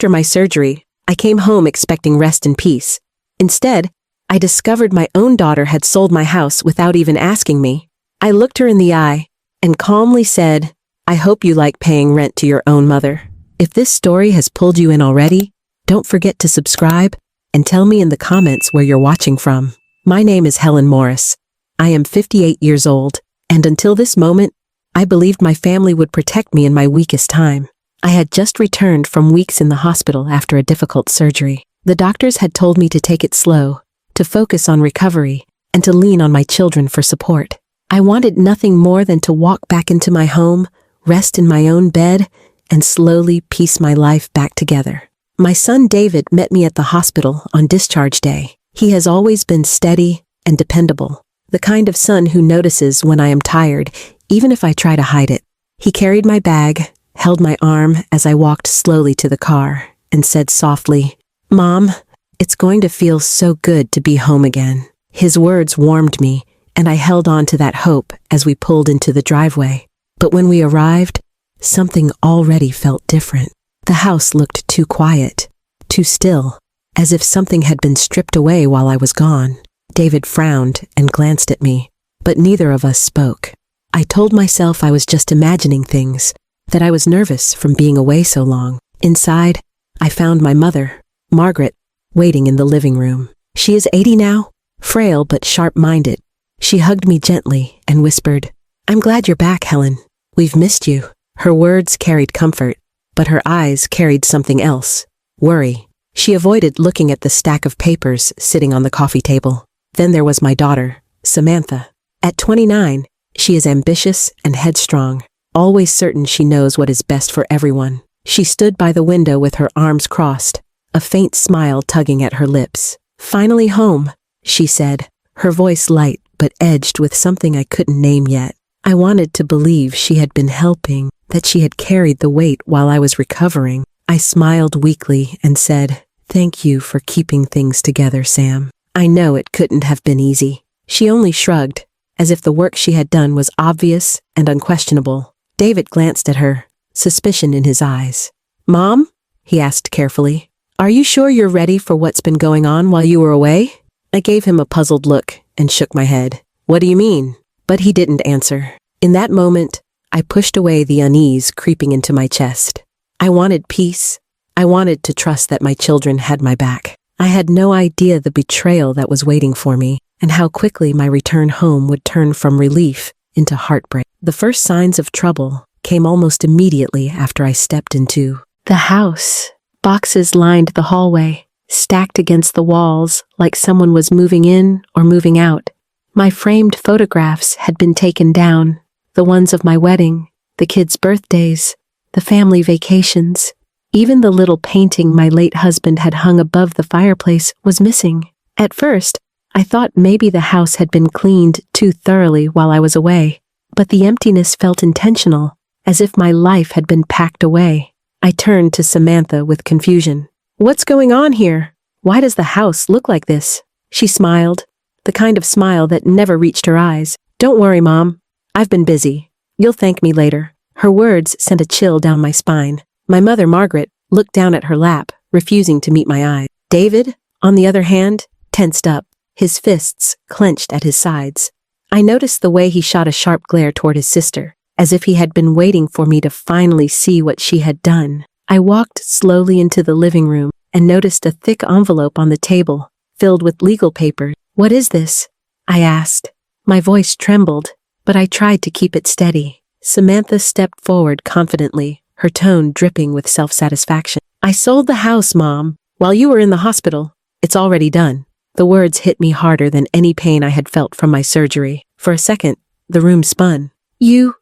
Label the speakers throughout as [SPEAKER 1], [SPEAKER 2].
[SPEAKER 1] After my surgery, I came home expecting rest and peace. Instead, I discovered my own daughter had sold my house without even asking me. I looked her in the eye and calmly said, "I hope you like paying rent to your own mother." If this story has pulled you in already, don't forget to subscribe and tell me in the comments where you're watching from. My name is Helen Morris. I am 58 years old, and until this moment, I believed my family would protect me in my weakest time. I had just returned from weeks in the hospital after a difficult surgery. The doctors had told me to take it slow, to focus on recovery, and to lean on my children for support. I wanted nothing more than to walk back into my home, rest in my own bed, and slowly piece my life back together. My son David met me at the hospital on discharge day. He has always been steady and dependable, the kind of son who notices when I am tired, even if I try to hide it. He carried my bag, held my arm as I walked slowly to the car, and said softly, "Mom, it's going to feel so good to be home again." His words warmed me, and I held on to that hope as we pulled into the driveway. But when we arrived, something already felt different. The house looked too quiet, too still, as if something had been stripped away while I was gone. David frowned and glanced at me, but neither of us spoke. I told myself I was just imagining things, that I was nervous from being away so long. Inside, I found my mother, Margaret, waiting in the living room. She is 80 now, frail but sharp-minded. She hugged me gently and whispered, "I'm glad you're back, Helen. We've missed you." Her words carried comfort, but her eyes carried something else, worry. She avoided looking at the stack of papers sitting on the coffee table. Then there was my daughter, Samantha. At 29, she is ambitious and headstrong, always certain she knows what is best for everyone. She stood by the window with her arms crossed, a faint smile tugging at her lips. "Finally home," she said, her voice light but edged with something I couldn't name yet. I wanted to believe she had been helping, that she had carried the weight while I was recovering. I smiled weakly and said, "Thank you for keeping things together, Sam. I know it couldn't have been easy." She only shrugged, as if the work she had done was obvious and unquestionable. David glanced at her, suspicion in his eyes. "Mom?" he asked carefully. "Are you sure you're ready for what's been going on while you were away?" I gave him a puzzled look and shook my head. "What do you mean?" But he didn't answer. In that moment, I pushed away the unease creeping into my chest. I wanted peace. I wanted to trust that my children had my back. I had no idea the betrayal that was waiting for me, and how quickly my return home would turn from relief into heartbreak. The first signs of trouble came almost immediately after I stepped into the house. Boxes lined the hallway, stacked against the walls like someone was moving in or moving out. My framed photographs had been taken down, the ones of my wedding, the kids' birthdays, the family vacations. Even the little painting my late husband had hung above the fireplace was missing. At first, I thought maybe the house had been cleaned too thoroughly while I was away, but the emptiness felt intentional, as if my life had been packed away. I turned to Samantha with confusion. "What's going on here? Why does the house look like this?" She smiled, the kind of smile that never reached her eyes. "Don't worry, Mom. I've been busy. You'll thank me later." Her words sent a chill down my spine. My mother, Margaret, looked down at her lap, refusing to meet my eyes. David, on the other hand, tensed up, his fists clenched at his sides. I noticed the way he shot a sharp glare toward his sister, as if he had been waiting for me to finally see what she had done. I walked slowly into the living room and noticed a thick envelope on the table, filled with legal papers. "What is this?" I asked. My voice trembled, but I tried to keep it steady. Samantha stepped forward confidently, her tone dripping with self-satisfaction. "I sold the house, Mom, while you were in the hospital. It's already done." The words hit me harder than any pain I had felt from my surgery. For a second, the room spun. You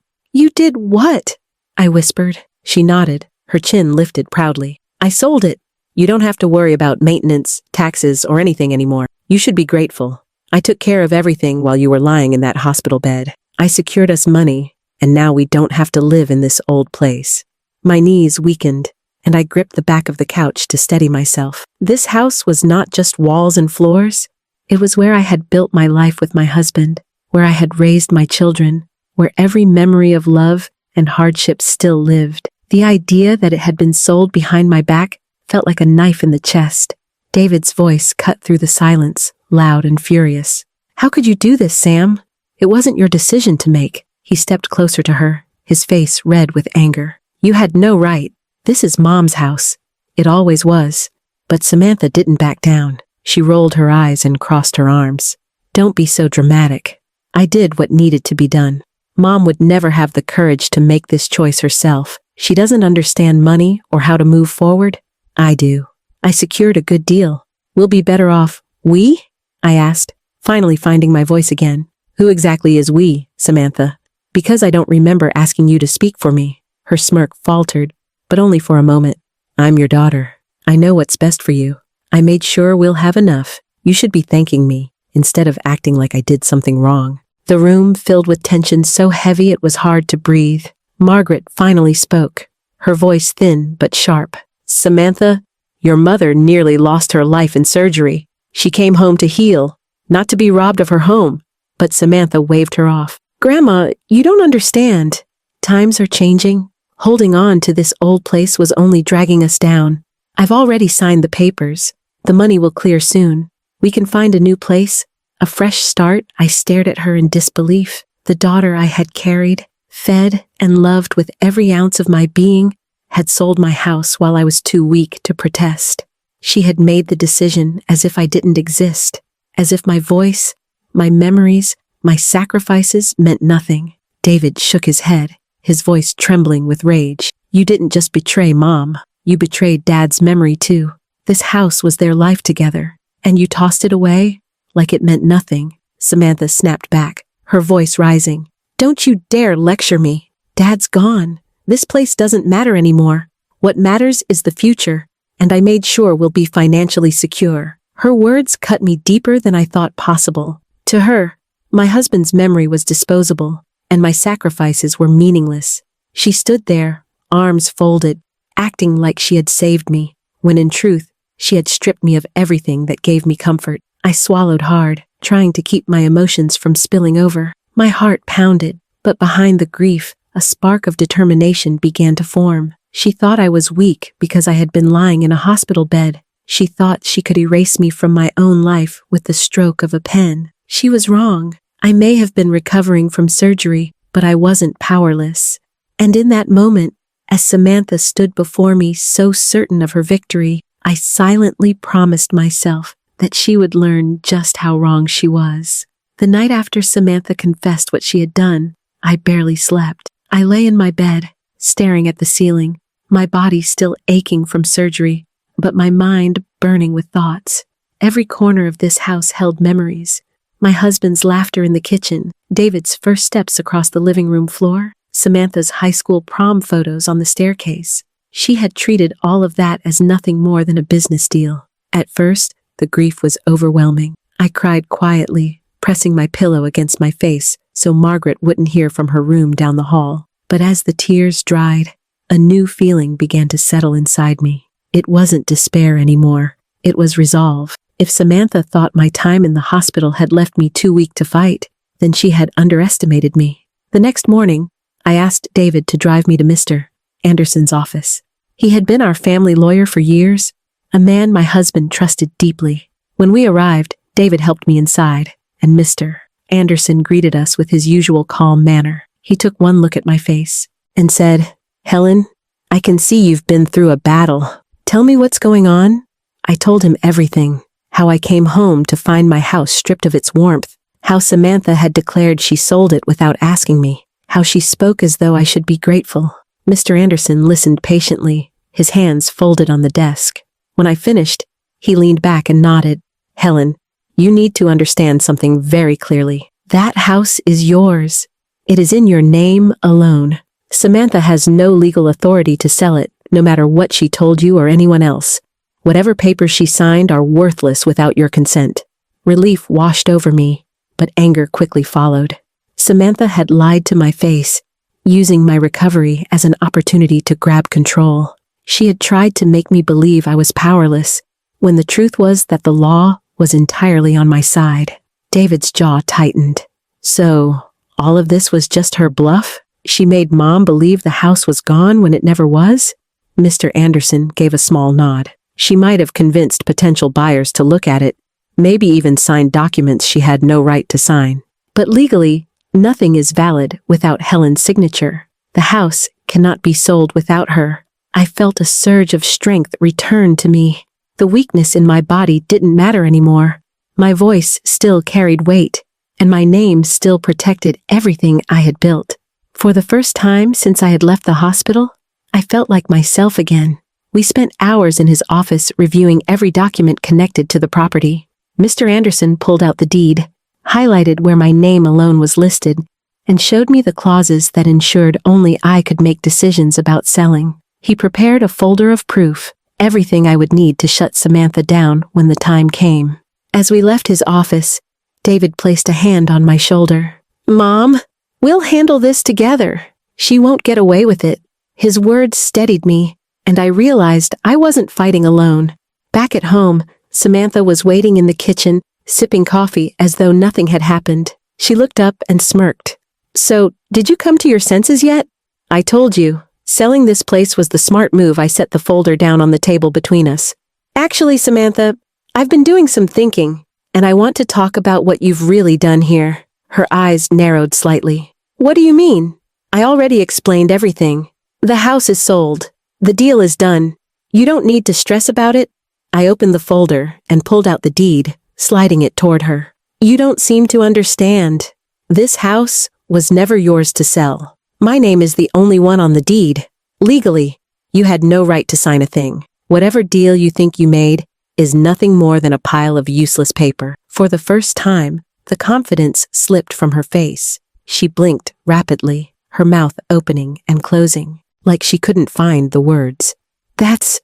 [SPEAKER 1] did what?" I whispered. She nodded, her chin lifted proudly. "I sold it. You don't have to worry about maintenance, taxes, or anything anymore. You should be grateful. I took care of everything while you were lying in that hospital bed. I secured us money, and now we don't have to live in this old place." My knees weakened, and I gripped the back of the couch to steady myself. This house was not just walls and floors. It was where I had built my life with my husband, where I had raised my children, where every memory of love and hardship still lived. The idea that it had been sold behind my back felt like a knife in the chest. David's voice cut through the silence, loud and furious. How could you do this, Sam? It wasn't your decision to make. He stepped closer to her, his face red with anger. You had no right. This is Mom's house. It always was. But Samantha didn't back down. She rolled her eyes and crossed her arms. Don't be so dramatic. I did what needed to be done. Mom would never have the courage to make this choice herself. She doesn't understand money or how to move forward. I do. I secured a good deal. We'll be better off. We? I asked, finally finding my voice again. Who exactly is we, Samantha? Because I don't remember asking you to speak for me. Her smirk faltered, but only for a moment. I'm your daughter. I know what's best for you. I made sure we'll have enough. You should be thanking me, instead of acting like I did something wrong. The room filled with tension so heavy it was hard to breathe. Margaret finally spoke, her voice thin but sharp. Samantha, your mother nearly lost her life in surgery. She came home to heal, not to be robbed of her home. But Samantha waved her off. Grandma, you don't understand. Times are changing. Holding on to this old place was only dragging us down. I've already signed the papers. The money will clear soon. We can find a new place, a fresh start. I stared at her in disbelief. The daughter I had carried, fed, and loved with every ounce of my being, had sold my house while I was too weak to protest. She had made the decision as if I didn't exist, as if my voice, my memories, my sacrifices meant nothing. David shook his head, his voice trembling with rage. You didn't just betray Mom. You betrayed Dad's memory too. This house was their life together, and you tossed it away like it meant nothing. Samantha snapped back, her voice rising. Don't you dare lecture me. Dad's gone. This place doesn't matter anymore. What matters is the future, and I made sure we'll be financially secure. Her words cut me deeper than I thought possible. To her, my husband's memory was disposable, and my sacrifices were meaningless. She stood there, arms folded, acting like she had saved me, when in truth, she had stripped me of everything that gave me comfort. I swallowed hard, trying to keep my emotions from spilling over. My heart pounded, but behind the grief, a spark of determination began to form. She thought I was weak because I had been lying in a hospital bed. She thought she could erase me from my own life with the stroke of a pen. She was wrong. I may have been recovering from surgery, but I wasn't powerless. And in that moment, as Samantha stood before me so certain of her victory, I silently promised myself that she would learn just how wrong she was. The night after Samantha confessed what she had done, I barely slept. I lay in my bed, staring at the ceiling, my body still aching from surgery, but my mind burning with thoughts. Every corner of this house held memories. My husband's laughter in the kitchen, David's first steps across the living room floor, Samantha's high school prom photos on the staircase. She had treated all of that as nothing more than a business deal. At first, the grief was overwhelming. I cried quietly, pressing my pillow against my face so Margaret wouldn't hear from her room down the hall. But as the tears dried, a new feeling began to settle inside me. It wasn't despair anymore. It was resolve. If Samantha thought my time in the hospital had left me too weak to fight, then she had underestimated me. The next morning, I asked David to drive me to Mr. Anderson's office. He had been our family lawyer for years, a man my husband trusted deeply. When we arrived, David helped me inside, and Mr. Anderson greeted us with his usual calm manner. He took one look at my face and said, Helen, I can see you've been through a battle. Tell me what's going on. I told him everything. How I came home to find my house stripped of its warmth, how Samantha had declared she sold it without asking me, how she spoke as though I should be grateful. Mr. Anderson listened patiently, his hands folded on the desk. When I finished, he leaned back and nodded. Helen, you need to understand something very clearly. That house is yours. It is in your name alone. Samantha has no legal authority to sell it, no matter what she told you or anyone else. Whatever papers she signed are worthless without your consent. Relief washed over me, but anger quickly followed. Samantha had lied to my face, using my recovery as an opportunity to grab control. She had tried to make me believe I was powerless, when the truth was that the law was entirely on my side. David's jaw tightened. So, all of this was just her bluff? She made Mom believe the house was gone when it never was? Mr. Anderson gave a small nod. She might have convinced potential buyers to look at it, maybe even signed documents she had no right to sign. But legally, nothing is valid without Helen's signature. The house cannot be sold without her. I felt a surge of strength return to me. The weakness in my body didn't matter anymore. My voice still carried weight, and my name still protected everything I had built. For the first time since I had left the hospital, I felt like myself again. We spent hours in his office reviewing every document connected to the property. Mr. Anderson pulled out the deed, highlighted where my name alone was listed, and showed me the clauses that ensured only I could make decisions about selling. He prepared a folder of proof, everything I would need to shut Samantha down when the time came. As we left his office, David placed a hand on my shoulder. "Mom, we'll handle this together. She won't get away with it." His words steadied me, and I realized I wasn't fighting alone. Back at home, Samantha was waiting in the kitchen, sipping coffee as though nothing had happened. She looked up and smirked. "So, did you come to your senses yet?" "I told you. Selling this place was the smart move." I set the folder down on the table between us. "Actually, Samantha, I've been doing some thinking, and I want to talk about what you've really done here." Her eyes narrowed slightly. "What do you mean?" "I already explained everything. The house is sold. The deal is done. You don't need to stress about it." I opened the folder and pulled out the deed, sliding it toward her. "You don't seem to understand. This house was never yours to sell. My name is the only one on the deed. Legally, you had no right to sign a thing. Whatever deal you think you made is nothing more than a pile of useless paper." For the first time, the confidence slipped from her face. She blinked rapidly, her mouth opening and closing, like she couldn't find the words. That's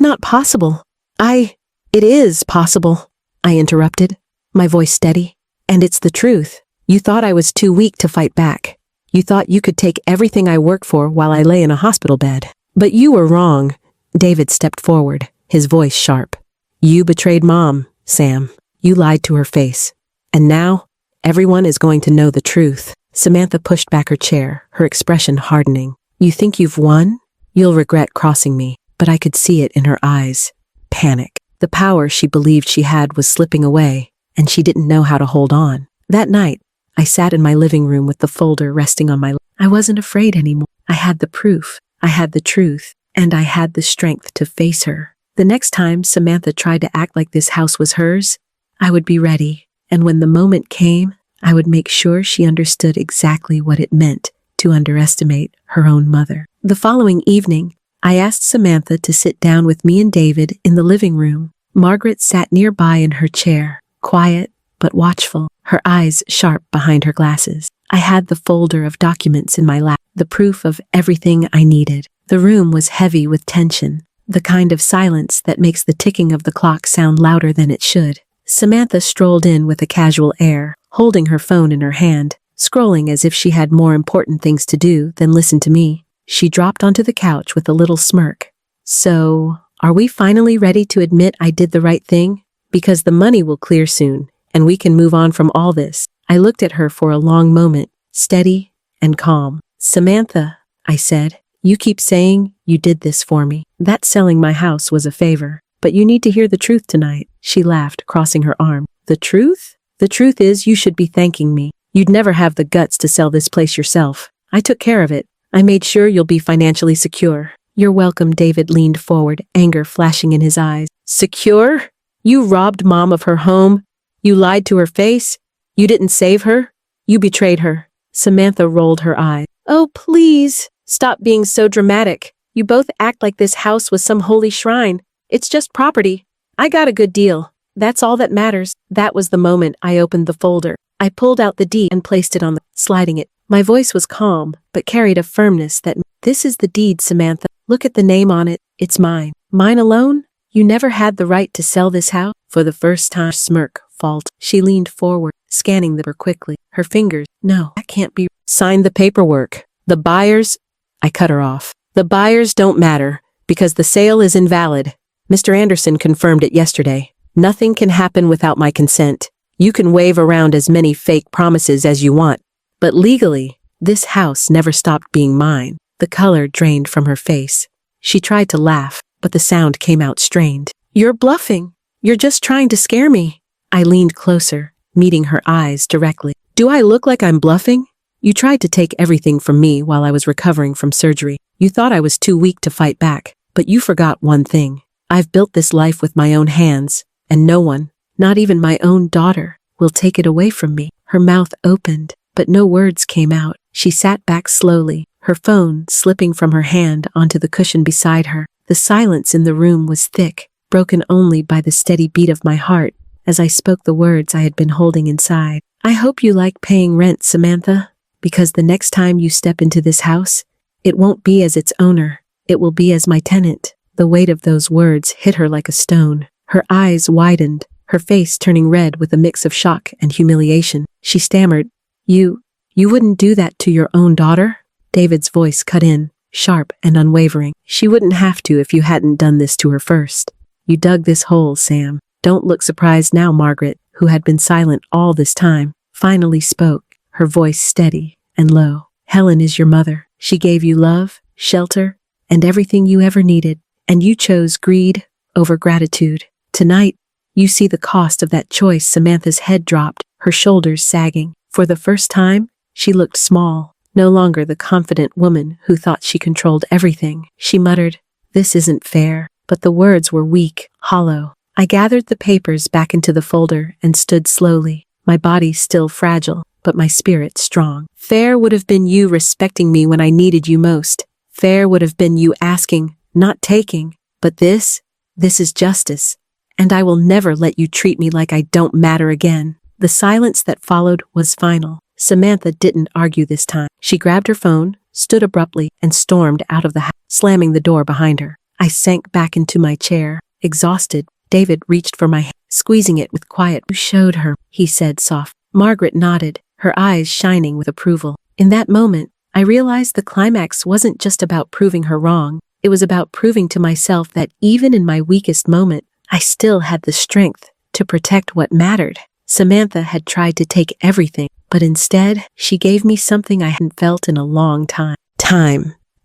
[SPEAKER 1] not possible." It is possible," I interrupted, my voice steady. "And it's the truth. You thought I was too weak to fight back. You thought you could take everything I work for while I lay in a hospital bed. But you were wrong." David stepped forward, his voice sharp. "You betrayed Mom, Sam. You lied to her face. And now, everyone is going to know the truth." Samantha pushed back her chair, her expression hardening. "You think you've won? You'll regret crossing me." But I could see it in her eyes. Panic. The power she believed she had was slipping away, and she didn't know how to hold on. That night, I sat in my living room with the folder resting on my lap. I wasn't afraid anymore. I had the proof, I had the truth, and I had the strength to face her. The next time Samantha tried to act like this house was hers, I would be ready, and when the moment came, I would make sure she understood exactly what it meant to underestimate her own mother. The following evening, I asked Samantha to sit down with me and David in the living room. Margaret sat nearby in her chair, quiet but watchful, her eyes sharp behind her glasses. I had the folder of documents in my lap, the proof of everything I needed. The room was heavy with tension, the kind of silence that makes the ticking of the clock sound louder than it should. Samantha strolled in with a casual air, holding her phone in her hand, scrolling as if she had more important things to do than listen to me. She dropped onto the couch with a little smirk. "So, are we finally ready to admit I did the right thing? Because the money will clear soon, and we can move on from all this." I looked at her for a long moment, steady and calm. "Samantha," I said, "you keep saying you did this for me. That selling my house was a favor, but you need to hear the truth tonight." She laughed, crossing her arm. "The truth? The truth is you should be thanking me. You'd never have the guts to sell this place yourself. I took care of it. I made sure you'll be financially secure." "You're welcome." David leaned forward, anger flashing in his eyes. "Secure? You robbed Mom of her home. You lied to her face. You didn't save her. You betrayed her." Samantha rolled her eyes. "Oh, please, stop being so dramatic. You both act like this house was some holy shrine. It's just property. I got a good deal. That's all that matters." That was the moment I opened the folder. I pulled out the deed and placed it on sliding it. My voice was calm, but carried a firmness that, "This is the deed, Samantha. Look at the name on it. It's mine. Mine alone? You never had the right to sell this house." For the first time, smirk faltered. She leaned forward, scanning the paper quickly. Her fingers, "No, that can't be." "Sign the paperwork. The buyers—" I cut her off. "The buyers don't matter, because the sale is invalid. Mr. Anderson confirmed it yesterday. Nothing can happen without my consent. You can wave around as many fake promises as you want, but legally, this house never stopped being mine." The color drained from her face. She tried to laugh, but the sound came out strained. "You're bluffing. You're just trying to scare me." I leaned closer, meeting her eyes directly. "Do I look like I'm bluffing? You tried to take everything from me while I was recovering from surgery. You thought I was too weak to fight back, but you forgot one thing. I've built this life with my own hands, and no one, not even my own daughter, will take it away from me." Her mouth opened, but no words came out. She sat back slowly, her phone slipping from her hand onto the cushion beside her. The silence in the room was thick, broken only by the steady beat of my heart as I spoke the words I had been holding inside. "I hope you like paying rent, Samantha, because the next time you step into this house, it won't be as its owner, it will be as my tenant." The weight of those words hit her like a stone. Her eyes widened, her face turning red with a mix of shock and humiliation. She stammered, You wouldn't do that to your own daughter?" David's voice cut in, sharp and unwavering. "She wouldn't have to if you hadn't done this to her first. You dug this hole, Sam." "Don't look surprised now." Margaret, who had been silent all this time, finally spoke, her voice steady and low. "Helen is your mother. She gave you love, shelter, and everything you ever needed, and you chose greed over gratitude. Tonight, you see the cost of that choice." Samantha's head dropped, her shoulders sagging. For the first time, she looked small, no longer the confident woman who thought she controlled everything. She muttered, "This isn't fair," but the words were weak, hollow. I gathered the papers back into the folder and stood slowly, my body still fragile, but my spirit strong. "Fair would have been you respecting me when I needed you most. Fair would have been you asking, not taking. But this is justice, and I will never let you treat me like I don't matter again." The silence that followed was final. Samantha didn't argue this time. She grabbed her phone, stood abruptly, and stormed out of the house, slamming the door behind her. I sank back into my chair, exhausted. David reached for my hand, squeezing it with quiet. "You showed her," he said soft. Margaret nodded, her eyes shining with approval. In that moment, I realized the climax wasn't just about proving her wrong. It was about proving to myself that even in my weakest moment, I still had the strength to protect what mattered. Samantha had tried to take everything, but instead, she gave me something I hadn't felt in a long time.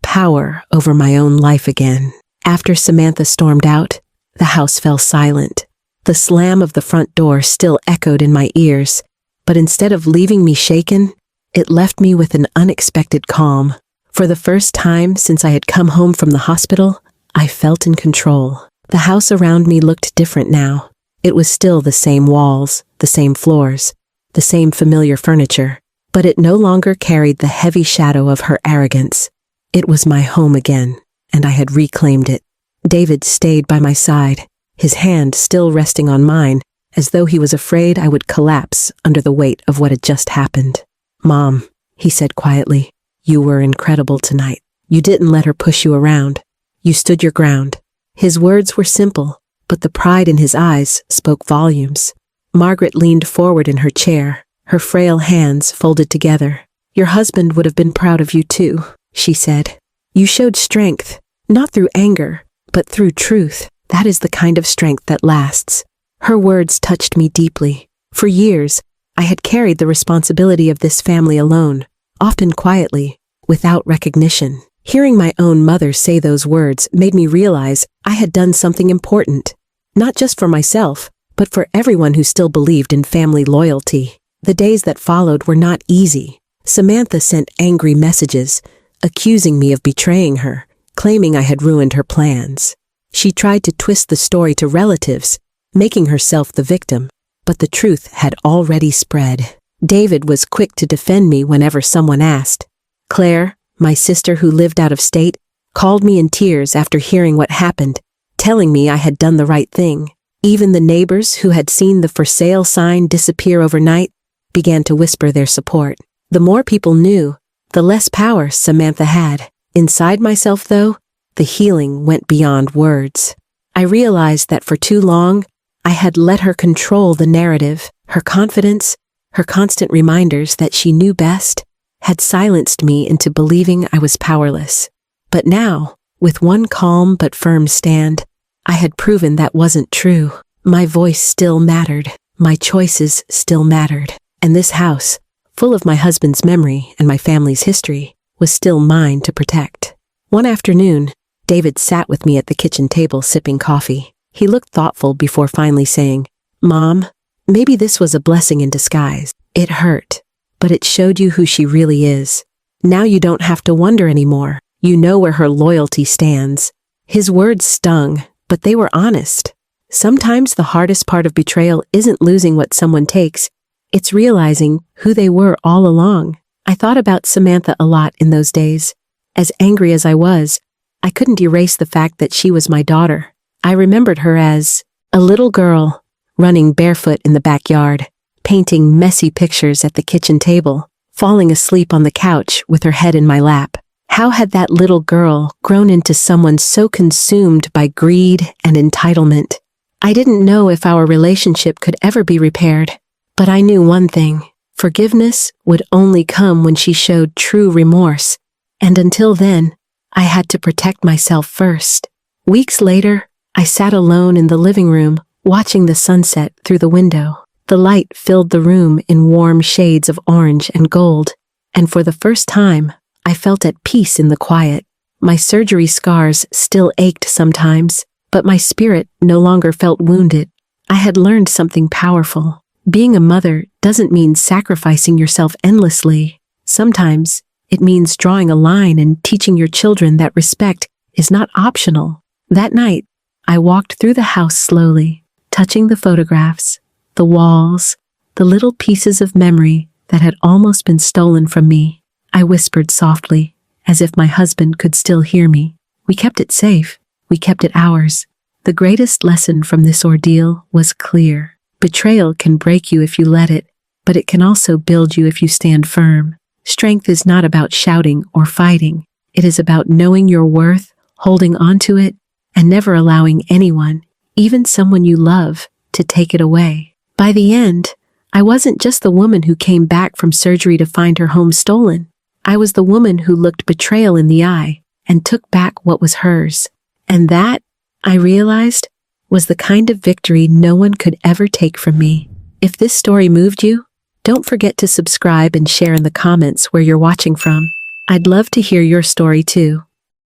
[SPEAKER 1] Power over my own life again. After Samantha stormed out, the house fell silent. The slam of the front door still echoed in my ears, but instead of leaving me shaken, it left me with an unexpected calm. For the first time since I had come home from the hospital, I felt in control. The house around me looked different now. It was still the same walls, the same floors, the same familiar furniture, but it no longer carried the heavy shadow of her arrogance. It was my home again, and I had reclaimed it. David stayed by my side, his hand still resting on mine, as though he was afraid I would collapse under the weight of what had just happened. "Mom," he said quietly, "you were incredible tonight. You didn't let her push you around. You stood your ground." His words were simple, but the pride in his eyes spoke volumes. Margaret leaned forward in her chair, her frail hands folded together. "Your husband would have been proud of you too," she said. "You showed strength, not through anger, but through truth. That is the kind of strength that lasts." Her words touched me deeply. For years, I had carried the responsibility of this family alone, often quietly, without recognition. Hearing my own mother say those words made me realize I had done something important, not just for myself, but for everyone who still believed in family loyalty. The days that followed were not easy. Samantha sent angry messages, accusing me of betraying her, claiming I had ruined her plans. She tried to twist the story to relatives, making herself the victim, but the truth had already spread. David was quick to defend me whenever someone asked. Claire, my sister who lived out of state, called me in tears after hearing what happened, telling me I had done the right thing. Even the neighbors who had seen the for sale sign disappear overnight began to whisper their support. The more people knew, the less power Samantha had. Inside myself, though, the healing went beyond words. I realized that for too long, I had let her control the narrative. Her confidence, her constant reminders that she knew best, had silenced me into believing I was powerless. But now, with one calm but firm stand, I had proven that wasn't true. My voice still mattered, my choices still mattered, and this house, full of my husband's memory and my family's history, was still mine to protect. One afternoon, David sat with me at the kitchen table sipping coffee. He looked thoughtful before finally saying, "Mom, maybe this was a blessing in disguise. It hurt, but it showed you who she really is. Now you don't have to wonder anymore. You know where her loyalty stands." His words stung, but they were honest. Sometimes the hardest part of betrayal isn't losing what someone takes, it's realizing who they were all along. I thought about Samantha a lot in those days. As angry as I was, I couldn't erase the fact that she was my daughter. I remembered her as a little girl, running barefoot in the backyard, painting messy pictures at the kitchen table, falling asleep on the couch with her head in my lap. How had that little girl grown into someone so consumed by greed and entitlement? I didn't know if our relationship could ever be repaired, but I knew one thing. Forgiveness would only come when she showed true remorse, and until then, I had to protect myself first. Weeks later, I sat alone in the living room, watching the sunset through the window. The light filled the room in warm shades of orange and gold, and for the first time, I felt at peace in the quiet. My surgery scars still ached sometimes, but my spirit no longer felt wounded. I had learned something powerful. Being a mother doesn't mean sacrificing yourself endlessly. Sometimes it means drawing a line and teaching your children that respect is not optional. That night, I walked through the house slowly, touching the photographs, the walls, the little pieces of memory that had almost been stolen from me. I whispered softly, as if my husband could still hear me. We kept it safe. We kept it ours. The greatest lesson from this ordeal was clear. Betrayal can break you if you let it, but it can also build you if you stand firm. Strength is not about shouting or fighting. It is about knowing your worth, holding on to it, and never allowing anyone, even someone you love, to take it away. By the end, I wasn't just the woman who came back from surgery to find her home stolen. I was the woman who looked betrayal in the eye and took back what was hers. And that, I realized, was the kind of victory no one could ever take from me. If this story moved you, don't forget to subscribe and share in the comments where you're watching from. I'd love to hear your story too.